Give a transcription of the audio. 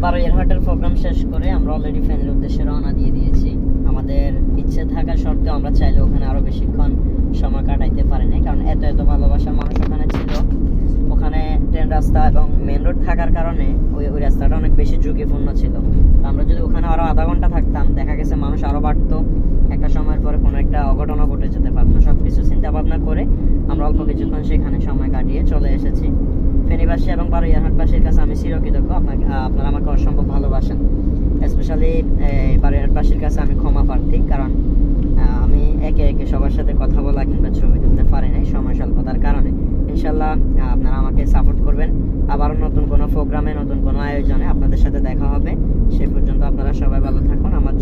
বারোয়ারহাটের programme শেষ করে আমরা অলরেডি ফ্যানের উদ্দেশ্যে রওনা দিয়ে দিয়েছি। আমাদের ইচ্ছে থাকা সত্ত্বেও আমরা চাইলে ওখানে আরো বেশিক্ষণ সময় কাটাইতে পারি নাই, কারণ এত এত ভালোবাসার মানুষ ওখানে ছিল। ওখানে ট্রেন রাস্তা এবং মেন রোড থাকার কারণে ওই রাস্তাটা অনেক বেশি ঝুঁকিপূর্ণ ছিল। আমরা যদি ওখানে আরো আধা ঘন্টা থাকতাম, দেখা গেছে মানুষ আরো বাড়তো, একটা সময়ের পরে কোনো একটা অঘটনা ঘটে যেতে পারতো। সবকিছু চিন্তা ভাবনা করে আমরা অল্প কিছুক্ষণ সেখানে সময় কাটিয়ে চলে এসেছি। ফেনীবাসী এবং বারোয়ারহাটবাসীর কাছে আমি চিরকৃতজ্ঞ। আপনারা আমাকে অসম্ভব ভালোবাসেন। স্পেশালি বারোয়ারহাটবাসীর কাছে আমি ক্ষমা প্রার্থী, কারণ আমি একে একে সবার সাথে কথা বলা কিংবা ছবি তুলতে পারি নাই সময় স্বল্পতার কারণে। ইনশাল্লাহ আপনারা আমাকে সাপোর্ট করবেন। আবারও নতুন কোনো প্রোগ্রামে, নতুন কোনো আয়োজনে আপনাদের সাথে দেখা হবে। সে পর্যন্ত আপনারা সবাই ভালো থাকুন। আমার